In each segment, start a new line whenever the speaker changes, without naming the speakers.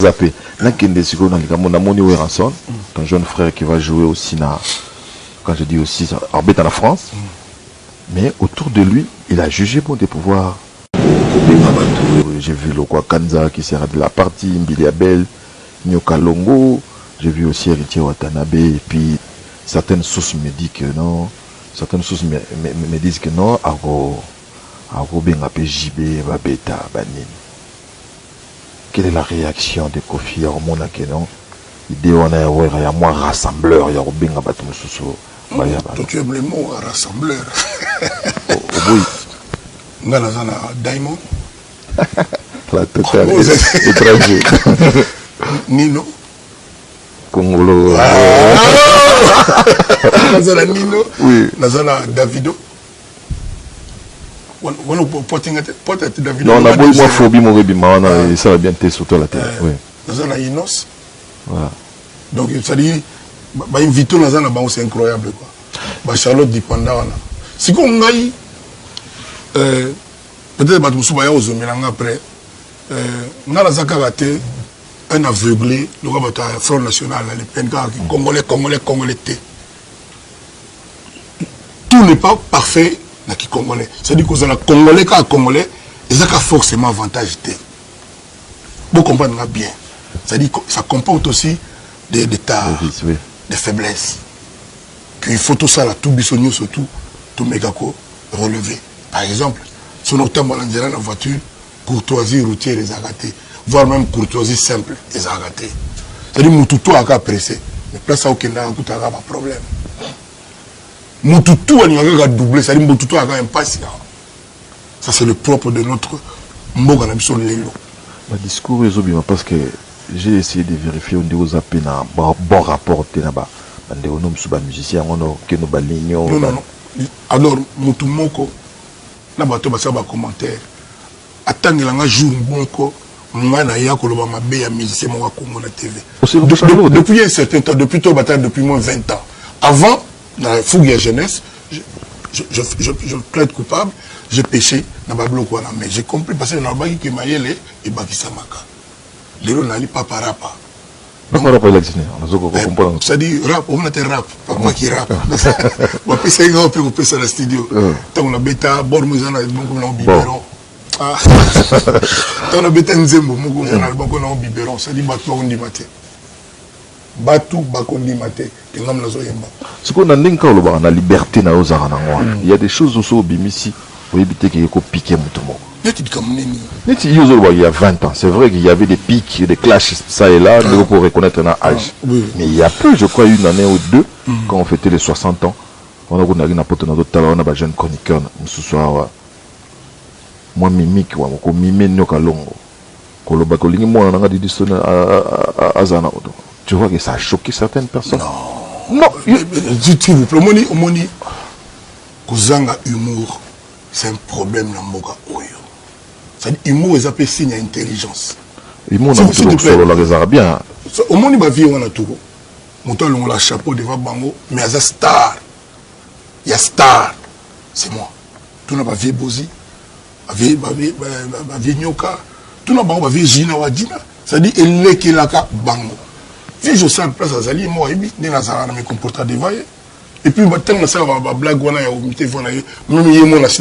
Zappé. Ton jeune frère qui va jouer aussi, quand je dis aussi, arbitre en France. Mais autour de lui, il a jugé bon de pouvoir. J'ai vu le Kanza qui sera de la partie, Mbiliabel, Nyoka Longo. J'ai vu aussi Héritier Watanabe. Et puis, certaines sources me disent que non. Certaines sources me disent que non. Aro Bengape JB, Babeta, Banin. Quelle est la réaction de Kofi Armona que non? Il y a moi rassembleur, il y a Benga Batumususo.
Toi, tu aimes les mots rassembleur.
Oui.
Ngalazana Diamond.
La totale étranger.
Nino.
Congolo.
Nazana Nino.
Oui.
Nazana Davido. Peut-être Davido.
Non, on a beau moi phobie mon rébima, ça va bien te surtout la télé. Oui.
Nazana Inos.
Voilà.
Donc ça dit, inviter Nazana c'est incroyable quoi. Charlotte Dipanda. Si qu'on aille, peut-être que tu vas aux hommes après. Nazaka raté un aveuglé, le Front National, les PNK, Congolais. Tout n'est pas parfait dans les Congolais. C'est-à-dire que les Congolais, ils ont forcément avantage. Vous comprenez bien. C'est-à-dire que ça comporte aussi des faiblesses. Qu'il faut tout ça, tout bisogno, surtout, tout mégako, relever. Par exemple, si on obtient dans la voiture, courtoisie routière, les a ratés. Voire même courtoisie simple, les a ratés. C'est-à-dire que tout a pressé. Mais place à aucun pas de problème. Moutoutou a doublé, c'est-à-dire que Moutoutou a impatient. Ça, c'est le propre de notre Mboga Nabison Lelo.
Le discours est bien parce que j'ai essayé de vérifier au niveau de un bon rapport. On a musicien, on a lignon.
Non. Alors, Moutoumoko, là, on a un commentaire. Attends, un jour, depuis un certain temps, depuis moins 20 ans. Avant, dans la fougue et la jeunesse, je plaide coupable, j'ai péché dans ma bloc. Mais j'ai compris parce que dans le qui m'a yélé et Bakisamaka. Les gens n'allaient pas par rapport. C'est-à-dire, rap, on a été rap, pas qui rap. On a fait ça dans le studio. On a bêta, Bormuzana, on a biberon. On a bêta Nzembo, on a biberon. C'est-à-dire, Batou, on dit maté. Batou, Bakondi maté.
Ce qu'on a dit quand on a la liberté, il y a des choses aussi au Bimisi, pour éviter qu'il y ait piqué mon il y a 20 ans, c'est vrai qu'il y avait des pics, des clashs, ça et là, pour reconnaître un âge. Mais il y a peu, je crois, une année ou deux, quand on fêtait les 60 ans, on a eu un jeune chroniqueur, ce soir, moi, Mimique, tu vois que ça a choqué certaines personnes.
Non, s'il vous plaît, Omoni, Kozanga humour, c'est un problème dans Mboga Oyo. C'est-à-dire humour, ils appellent signe à intelligence.
Humour, on a les Arabiens.
Omoni, ma vie, on a tout. Mon temps, on a chapeau devant Bango, mais il y a star. Il y a star. C'est moi. Tout n'a pas vie Bozi, ma vie Nyoka, tout n'a pas vie Gina Wadina. C'est-à-dire, il est qui est là, Bango. Si je sens place à Zali, moi, je me comporte devant. Et puis, je vais blague, même si je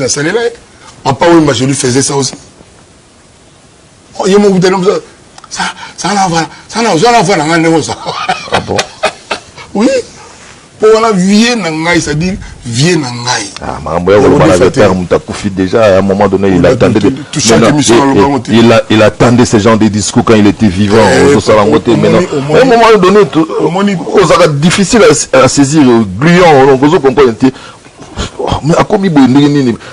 suis papa, je lui faisais ça aussi. Ça n'a
Ah bon?
Oui. Pour la vie, c'est-à-dire, vie nangai.
Ah, déjà, à un moment donné, il attendait ce genre de discours quand il était vivant. À un moment donné, c'est difficile à saisir. Gluant, on comprend. Mais à quoi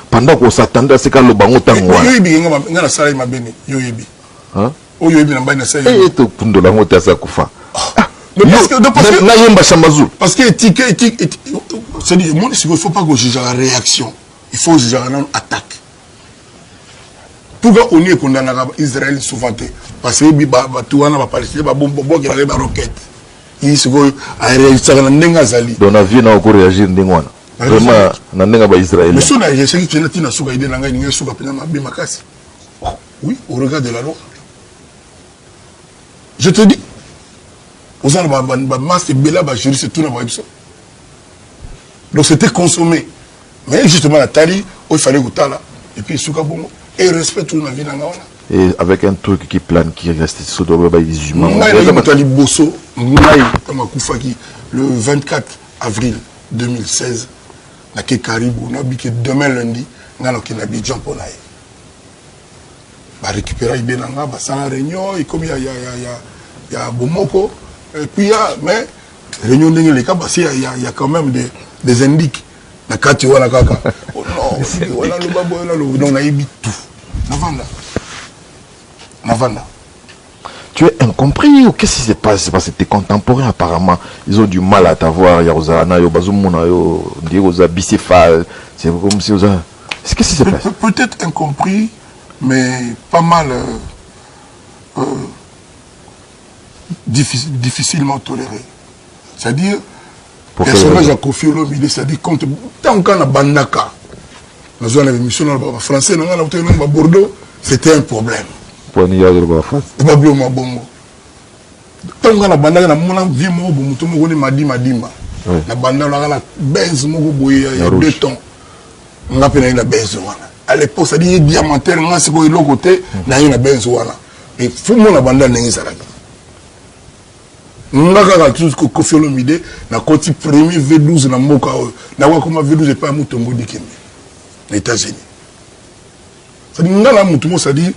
pendant qu'on s'attendait à ce que le bango tango.
Parce que il ne faut pas que je juge la réaction. Il faut juger l'attaque. Pourquoi on est condamné à Israël souvent? Parce que tout le monde va Palestine, il y a des roquettes. Il se voit à réagir à Nengazali.
Dans la vie, on a réagi à vraiment, on a Israël.
Mais si on a réagi, tu n'as pas oui, au regard de la loi. Je te dis, aux gens, masse et bella, jury, c'est tout dans ma vie. Donc c'était consommé. Mais justement, la tali, il fallait goûter là. Et puis, Soukabongo. Et respect tout la vie dans la.
Et avec un truc qui plane, qui reste sur les humains.
Le 24 avril 2016, na ke Caribou, na biki demain lundi, na na kina Abidjan pour naï. Ba récupérer Ibenanga, ba sans réunion, et comme il y a Bomoko, et puis mais réunion d'engel les cas, il y a quand même des indices. Na kati wala kaka. Oh non, voilà le babo, là le, donc na ibi tout. Navanda.
Tu es incompris ou qu'est-ce qui se passe? C'est parce que tes contemporains apparemment ils ont du mal à t'avoir. Bicéphale. C'est comme si qu'est-ce qui se passe?
Peut-être incompris, mais pas mal difficilement toléré. C'est-à-dire, personnage à Kofi Olomide, c'est-à-dire quand tant qu'on a bandaka, nous avons une émission français, nous avons Bordeaux, c'était un problème.
Tant qu'on a bandaka, nous avons vu Madima. Na bandaka, la benz, il y a 2 tons. On a payé la benz. À l'époque, ça dit diamantaire, on a ce qu'on a côté, on a eu la benz. Et il faut que la bandaka n'ait pas. On a tout ce que Kofi Olomide, on a côté premier V12 dans Moka. On a comme V12 n'est pas un mouton de les États-Unis. Ça dit, on a mouton, ça dit,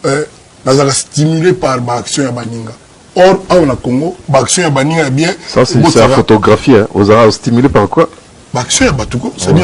on a stimulé par l'action à Baninga. Or, on a Congo, l'action à Baninga est bien. Ça, c'est la photographie, hein. On a stimulé par quoi?
L'action à Batuko, ça dit,